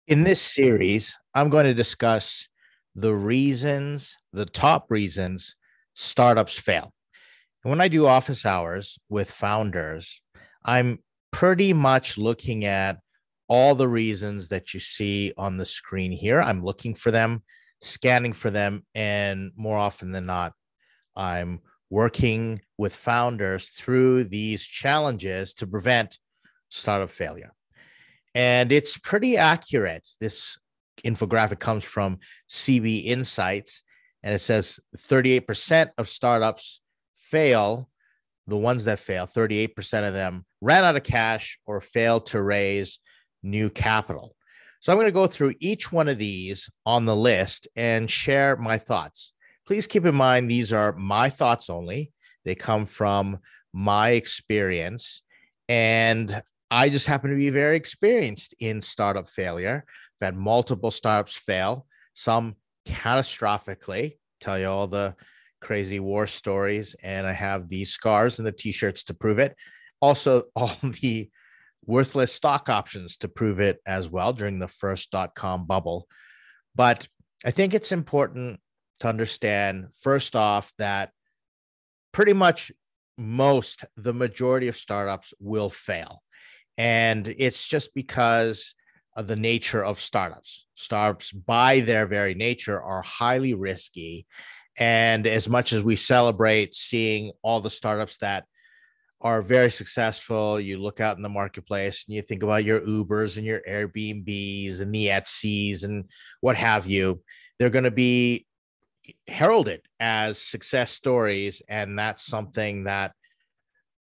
In this series, I'm going to discuss the top reasons startups fail. And when I do office hours with founders, I'm pretty much looking at all the reasons that you see on the screen here. I'm looking for them, scanning for them, and more often than not, I'm working with founders through these challenges to prevent startup failure. And it's pretty accurate. This infographic comes from CB Insights, and it says 38% of startups fail. The ones that fail, 38% of them ran out of cash or failed to raise new capital. So I'm going to go through each one of these on the list and share my thoughts. Please keep in mind, these are my thoughts only. They come from my experience. And I just happen to be very experienced in startup failure. I've had multiple startups fail, some catastrophically, tell you all the crazy war stories, and I have the scars and the t-shirts to prove it. Also, all the worthless stock options to prove it as well during the first .com bubble. But I think it's important to understand, first off, that pretty much the majority of startups will fail. And it's just because of the nature of startups. Startups, by their very nature, are highly risky. And as much as we celebrate seeing all the startups that are very successful, you look out in the marketplace and you think about your Ubers and your Airbnbs and the Etsy's and what have you, they're going to be heralded as success stories. And that's something that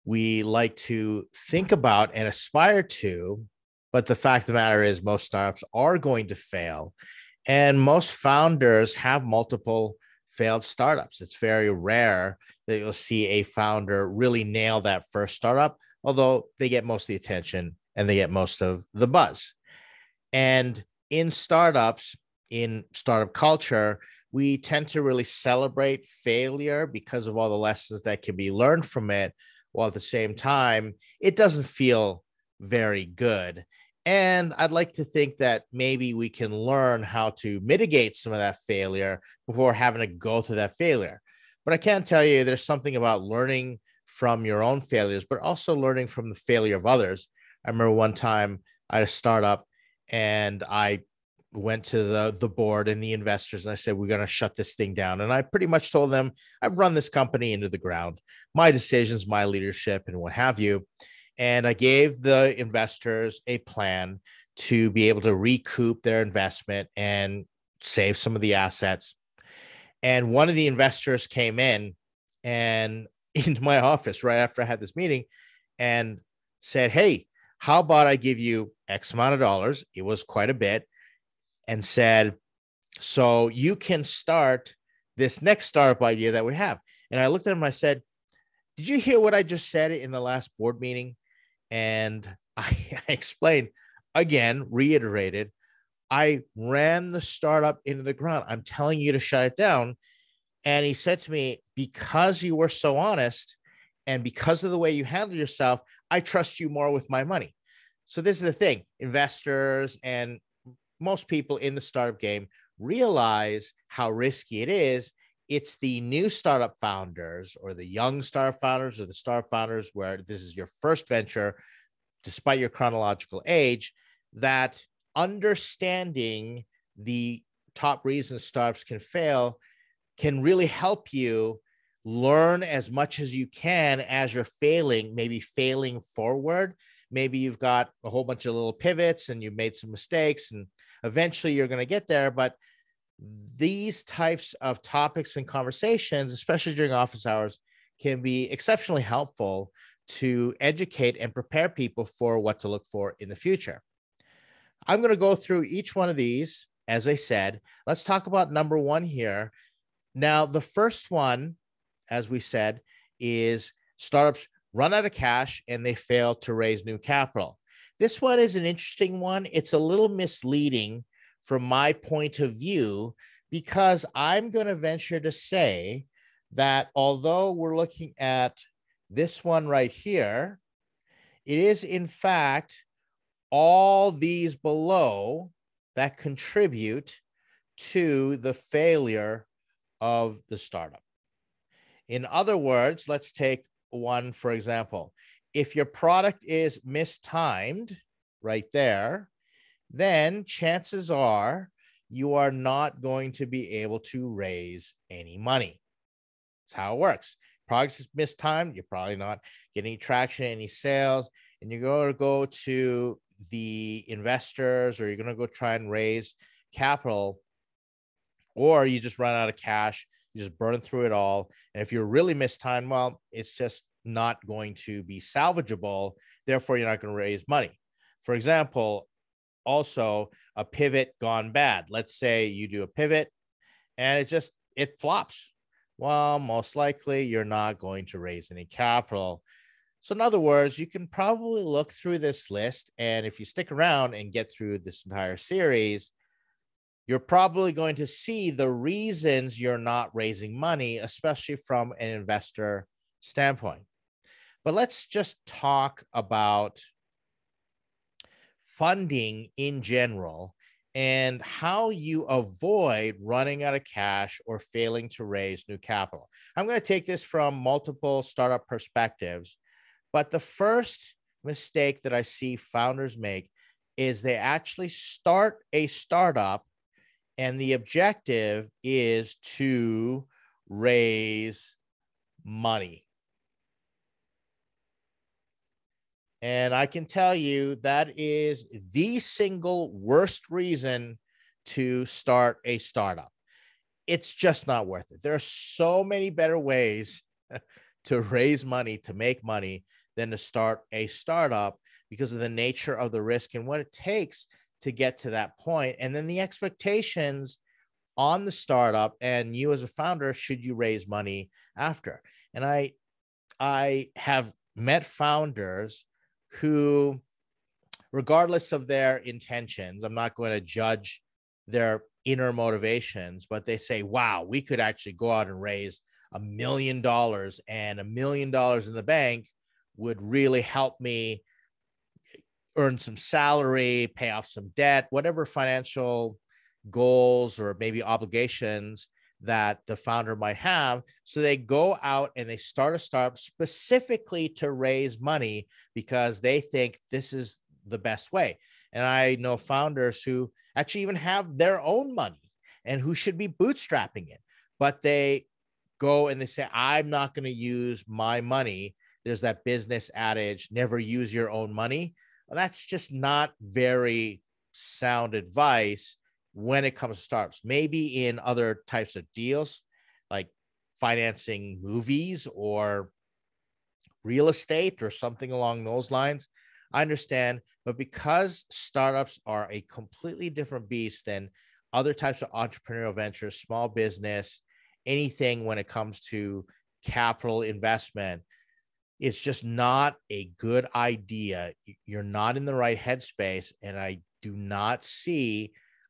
we like to think about and aspire to. But the fact of the matter is, most startups are going to fail. And most founders have multiple failed startups. It's very rare that you'll see a founder really nail that first startup, although they get most of the attention and they get most of the buzz. And in startups, in startup culture, we tend to really celebrate failure because of all the lessons that can be learned from it, while at the same time, it doesn't feel very good. And I'd like to think that maybe we can learn how to mitigate some of that failure before having to go through that failure. But I can't tell you, there's something about learning from your own failures, but also learning from the failure of others. I remember one time I had a startup and I went to the board and the investors and I said, we're going to shut this thing down. And I pretty much told them, I've run this company into the ground, my decisions, my leadership, and what have you. And I gave the investors a plan to be able to recoup their investment and save some of the assets. And one of the investors came in and into my office right after I had this meeting and said, hey, how about I give you X amount of dollars? It was quite a bit. And said, so you can start this next startup idea that we have. And I looked at him and I said, did you hear what I just said in the last board meeting? And I explained again, reiterated, I ran the startup into the ground. I'm telling you to shut it down. And he said to me, because you were so honest and because of the way you handled yourself, I trust you more with my money. So this is the thing, investors and most people in the startup game realize how risky it is. It's the new startup founders or the young startup founders or the startup founders where this is your first venture, despite your chronological age, that understanding the top reasons startups can fail can really help you learn as much as you can as you're failing, maybe failing forward. Maybe you've got a whole bunch of little pivots and you've made some mistakes and eventually you're going to get there. But these types of topics and conversations, especially during office hours, can be exceptionally helpful to educate and prepare people for what to look for in the future. I'm going to go through each one of these. As I said, let's talk about number one here. Now, the first one, as we said, is startups run out of cash and they fail to raise new capital. This one is an interesting one. It's a little misleading from my point of view, because I'm going to venture to say that although we're looking at this one right here, it is in fact all these below that contribute to the failure of the startup. In other words, let's take one, for example. If your product is mistimed right there, then chances are you are not going to be able to raise any money. That's how it works. Product is mistimed, you're probably not getting any traction, any sales, and you're going to go to the investors, or you're going to go try and raise capital, or you just run out of cash, you just burn through it all. And if you're really mistimed, well, it's just not going to be salvageable. Therefore, you're not going to raise money. For example, also a pivot gone bad. Let's say you do a pivot and it flops. Well, most likely you're not going to raise any capital. So in other words, you can probably look through this list, and if you stick around and get through this entire series, you're probably going to see the reasons you're not raising money, especially from an investor standpoint. But let's just talk about funding in general and how you avoid running out of cash or failing to raise new capital. I'm going to take this from multiple startup perspectives, but the first mistake that I see founders make is they actually start a startup and the objective is to raise money. And I can tell you that is the single worst reason to start a startup. It's just not worth it. There are so many better ways to raise money, to make money, than to start a startup because of the nature of the risk and what it takes to get to that point. And then the expectations on the startup and you as a founder, should you raise money after? And I have met founders who, regardless of their intentions, I'm not going to judge their inner motivations, but they say, wow, we could actually go out and raise $1 million, and $1 million in the bank would really help me earn some salary, pay off some debt, whatever financial goals or maybe obligations that the founder might have. So they go out and they start a startup specifically to raise money because they think this is the best way. And I know founders who actually even have their own money and who should be bootstrapping it, but they go and they say, I'm not going to use my money. There's that business adage, never use your own money. Well, that's just not very sound advice when it comes to startups. Maybe in other types of deals, like financing movies or real estate or something along those lines, I understand. But because startups are a completely different beast than other types of entrepreneurial ventures, small business, anything when it comes to capital investment, it's just not a good idea. You're not in the right headspace. And I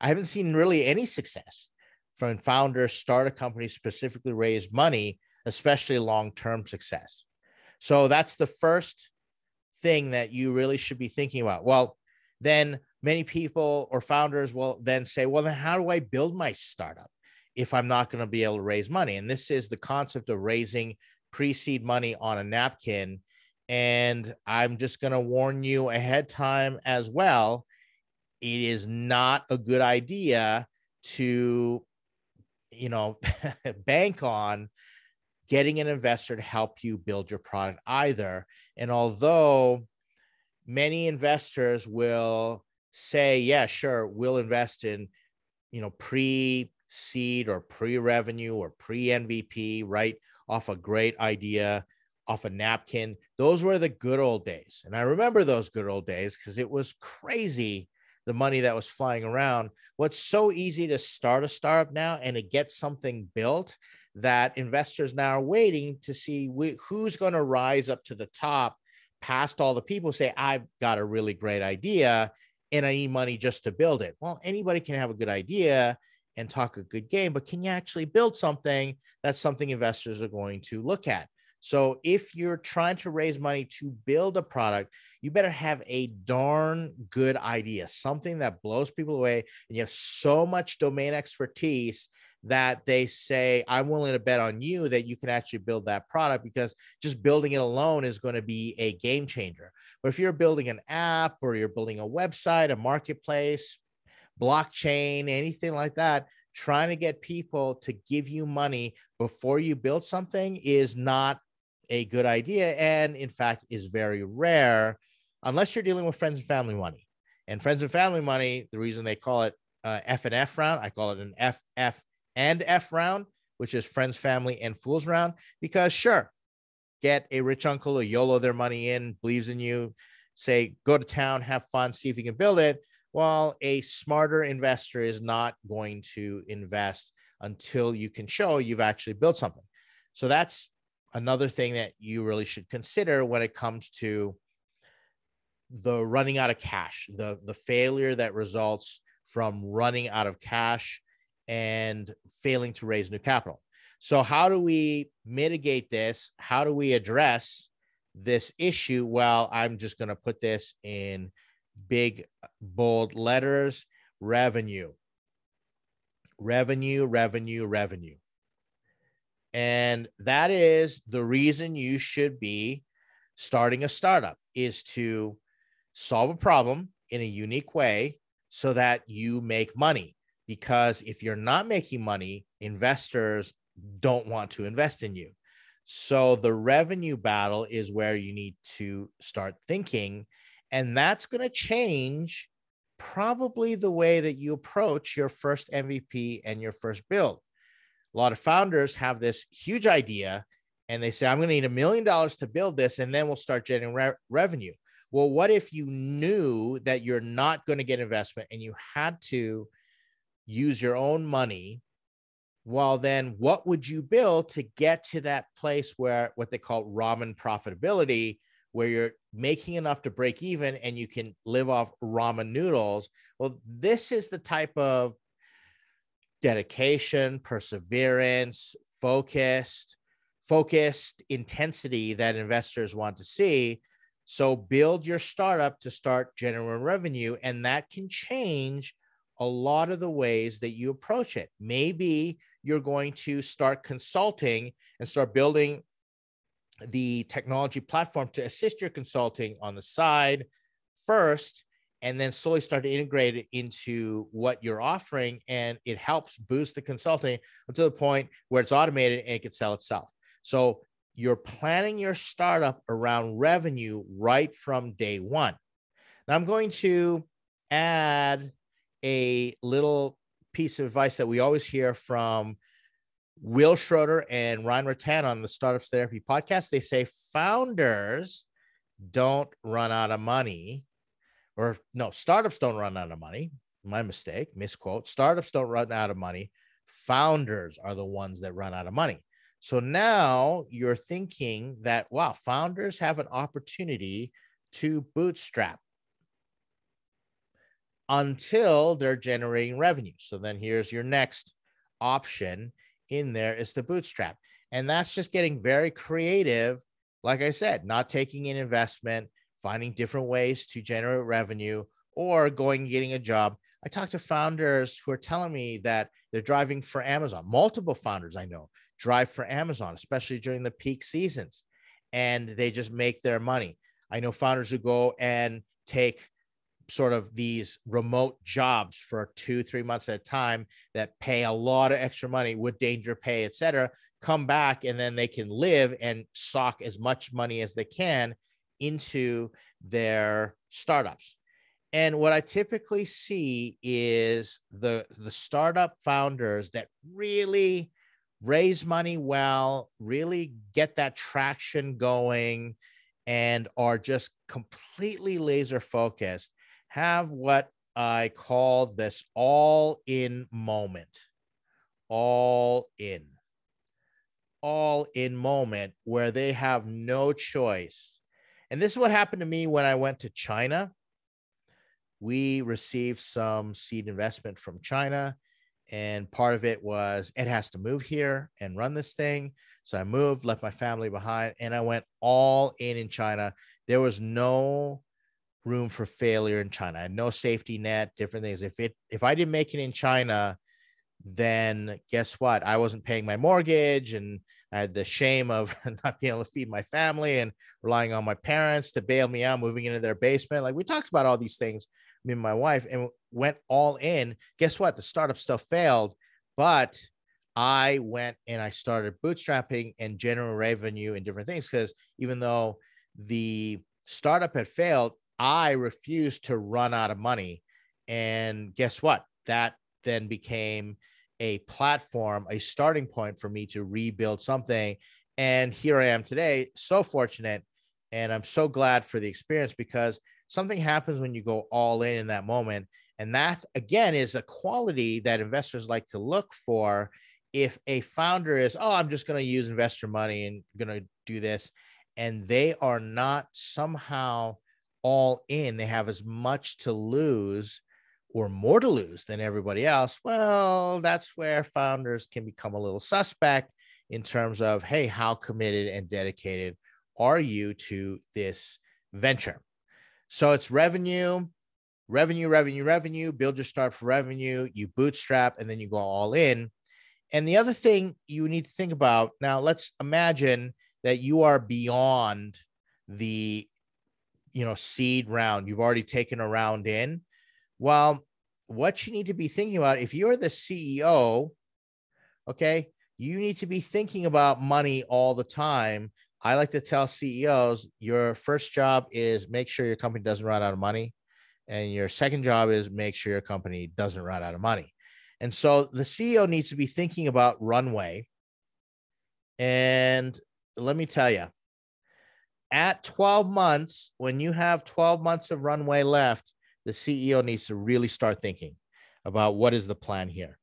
haven't seen really any success from founders start a company, specifically raise money, especially long-term success. So that's the first thing that you really should be thinking about. Well, then many people or founders will then say, well, then how do I build my startup if I'm not going to be able to raise money? And this is the concept of raising pre-seed money on a napkin. And I'm just going to warn you ahead time as well. It is not a good idea to, bank on getting an investor to help you build your product either. And although many investors will say, yeah, sure, we'll invest in, pre-seed or pre-revenue or pre-MVP, right, off a great idea, off a napkin. Those were the good old days. And I remember those good old days because it was crazy, the money that was flying around. What's so easy to start a startup now and to get something built that investors now are waiting to see who's going to rise up to the top past all the people who say, I've got a really great idea and I need money just to build it. Well, anybody can have a good idea and talk a good game, but can you actually build something? That's something investors are going to look at. So if you're trying to raise money to build a product, you better have a darn good idea, something that blows people away. And you have so much domain expertise that they say, I'm willing to bet on you that you can actually build that product, because just building it alone is going to be a game changer. But if you're building an app, or you're building a website, a marketplace, blockchain, anything like that, trying to get people to give you money before you build something is not a good idea. And in fact, is very rare, unless you're dealing with friends and family money. And friends and family money, the reason they call it F and F round, I call it an F and F round, which is friends, family, and fools round. Because sure, get a rich uncle who YOLO their money in, believes in you, say, go to town, have fun, see if you can build it. Well, a smarter investor is not going to invest until you can show you've actually built something. So that's another thing that you really should consider when it comes to the running out of cash, the failure that results from running out of cash and failing to raise new capital. So how do we mitigate this? How do we address this issue? Well, I'm just going to put this in big, bold letters: revenue, revenue, revenue, revenue. And that is the reason you should be starting a startup, is to solve a problem in a unique way so that you make money. Because if you're not making money, investors don't want to invest in you. So the revenue battle is where you need to start thinking. And that's going to change probably the way that you approach your first MVP and your first build. A lot of founders have this huge idea and they say, I'm going to need $1 million to build this, and then we'll start generating revenue. Well, what if you knew that you're not going to get investment and you had to use your own money? Well, then what would you build to get to that place where, what they call ramen profitability, where you're making enough to break even and you can live off ramen noodles? Well, this is the type of dedication, perseverance, focused intensity that investors want to see. So build your startup to start generating revenue, and that can change a lot of the ways that you approach it. Maybe you're going to start consulting and start building the technology platform to assist your consulting on the side first, and then slowly start to integrate it into what you're offering. And it helps boost the consulting until the point where it's automated and it can sell itself. So you're planning your startup around revenue right from day one. Now, I'm going to add a little piece of advice that we always hear from Will Schroeder and Ryan Rattan on the Startups Therapy podcast. They say founders don't run out of money, or no, startups don't run out of money. My mistake, misquote. Startups don't run out of money. Founders are the ones that run out of money. So now you're thinking that, wow, founders have an opportunity to bootstrap until they're generating revenue. So then here's your next option in there, is the bootstrap. And that's just getting very creative. Like I said, not taking in investment, finding different ways to generate revenue, or going and getting a job. I talk to founders who are telling me that they're driving for Amazon. Multiple founders I know drive for Amazon, especially during the peak seasons, and they just make their money. I know founders who go and take sort of these remote jobs for 2-3 months at a time that pay a lot of extra money with danger pay, et cetera, come back, and then they can live and sock as much money as they can into their startups. And what I typically see is the startup founders that really raise money well, really get that traction going, and are just completely laser focused, have what I call this all-in moment. All-in moment, where they have no choice. And this is what happened to me when I went to China. We received some seed investment from China, and part of it was, Ed has to move here and run this thing. So I moved, left my family behind, and I went all in China. There was no room for failure in China. I had no safety net, different things. If I didn't make it in China, then guess what? I wasn't paying my mortgage, and I had the shame of not being able to feed my family and relying on my parents to bail me out, moving into their basement. Like, we talked about all these things, me and my wife, and went all in. Guess what? The startup stuff failed, but I went and I started bootstrapping and generating revenue and different things, because even though the startup had failed, I refused to run out of money. And guess what? That then became a platform, a starting point for me to rebuild something. And here I am today, so fortunate. And I'm so glad for the experience, because something happens when you go all in that moment. And that, again, is a quality that investors like to look for. If a founder is, oh, I'm just going to use investor money and going to do this, and they are not somehow all in, they have as much to lose or more to lose than everybody else, well, that's where founders can become a little suspect in terms of, hey, how committed and dedicated are you to this venture? So it's revenue, build your startup for revenue, you bootstrap, and then you go all in. And the other thing you need to think about now, let's imagine that you are beyond the seed round. You've already taken a round in. Well, what you need to be thinking about, if you're the CEO, okay, you need to be thinking about money all the time. I like to tell CEOs, your first job is make sure your company doesn't run out of money. And your second job is make sure your company doesn't run out of money. And so the CEO needs to be thinking about runway. And let me tell you, at 12 months, when you have 12 months of runway left, the CEO needs to really start thinking about what is the plan here,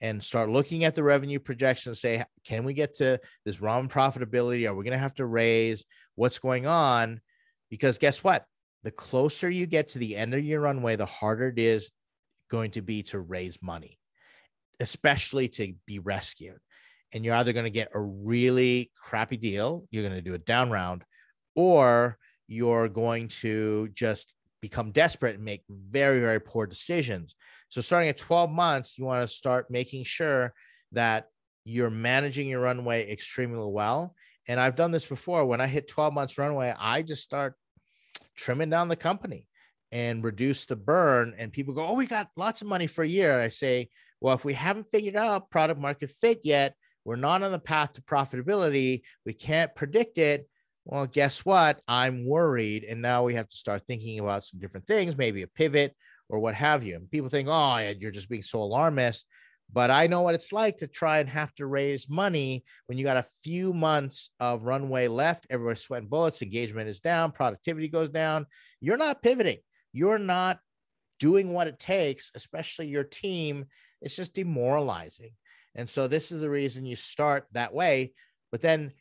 and start looking at the revenue projections. Say, can we get to this ramen profitability? Are we going to have to raise? What's going on? Because guess what? The closer you get to the end of your runway, the harder it is going to be to raise money, especially to be rescued. And you're either going to get a really crappy deal, you're going to do a down round, or you're going to just become desperate and make very, very poor decisions. So starting at 12 months, you want to start making sure that you're managing your runway extremely well. And I've done this before. When I hit 12 months runway, I just start trimming down the company and reduce the burn. And people go, oh, we got lots of money for a year. And I say, well, if we haven't figured out product market fit yet, we're not on the path to profitability, we can't predict it. Well, guess what? I'm worried. And now we have to start thinking about some different things, maybe a pivot or what have you. And people think, oh, you're just being so alarmist. But I know what it's like to try and have to raise money when you got a few months of runway left. Everybody's sweating bullets. Engagement is down. Productivity goes down. You're not pivoting. You're not doing what it takes, especially your team. It's just demoralizing. And so this is the reason you start that way. But then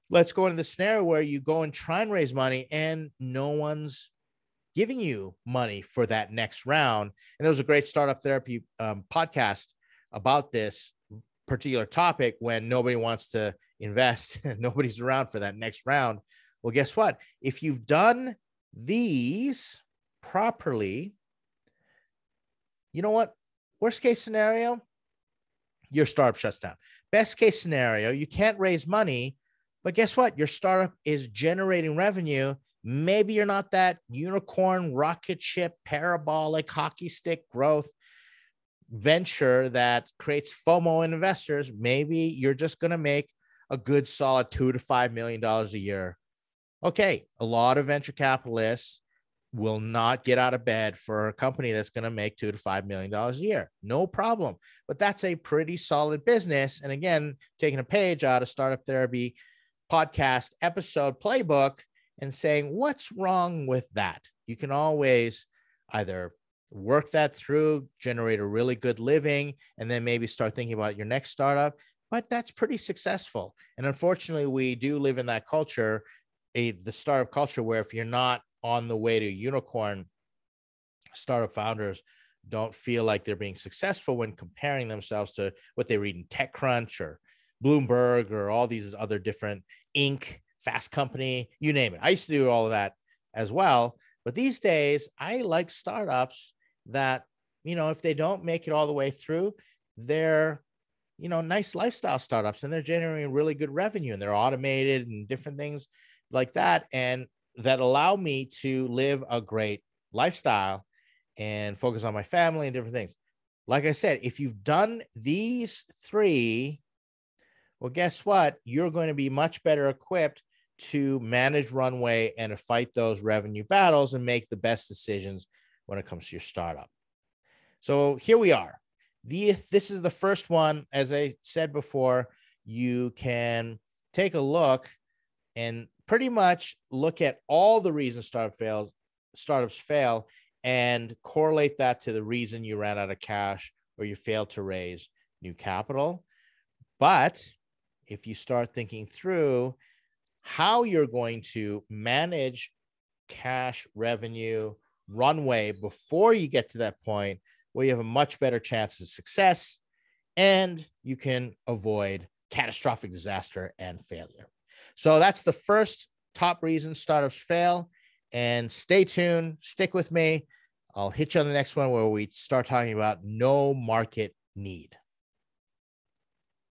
let's go into the scenario where you go and try and raise money and no one's giving you money for that next round. And there was a great startup therapy podcast about this particular topic. When nobody wants to invest, nobody's around for that next round. Well, guess what? If you've done these properly, you know what? Worst case scenario, your startup shuts down. Best case scenario, you can't raise money, but guess what? Your startup is generating revenue. Maybe you're not that unicorn, rocket ship, parabolic, hockey stick growth venture that creates FOMO in investors. Maybe you're just going to make a good solid $2 to $5 million a year. Okay, a lot of venture capitalists will not get out of bed for a company that's going to make $2 to $5 million a year. No problem. But that's a pretty solid business. And again, taking a page out of Startup Therapy podcast episode playbook and saying, what's wrong with that? You can always either work that through, generate a really good living, and then maybe start thinking about your next startup. But that's pretty successful. And unfortunately, we do live in that culture, the startup culture, where if you're not on the way to unicorn, startup founders don't feel like they're being successful when comparing themselves to what they read in TechCrunch or Bloomberg or all these other different Inc., Fast Company, you name it. I used to do all of that as well. But these days, I like startups that, if they don't make it all the way through, they're, nice lifestyle startups and they're generating really good revenue and they're automated and different things like that. And that allow me to live a great lifestyle and focus on my family and different things. Like I said, if you've done these three, well, guess what? You're going to be much better equipped to manage runway and to fight those revenue battles and make the best decisions when it comes to your startup. So here we are. This is the first one. As I said before, you can take a look and pretty much look at all the reasons startups fail and correlate that to the reason you ran out of cash or you failed to raise new capital. But if you start thinking through how you're going to manage cash, revenue, runway before you get to that point, where you have a much better chance of success and you can avoid catastrophic disaster and failure. So that's the first top reason startups fail. And stay tuned, stick with me. I'll hit you on the next one where we start talking about no market need.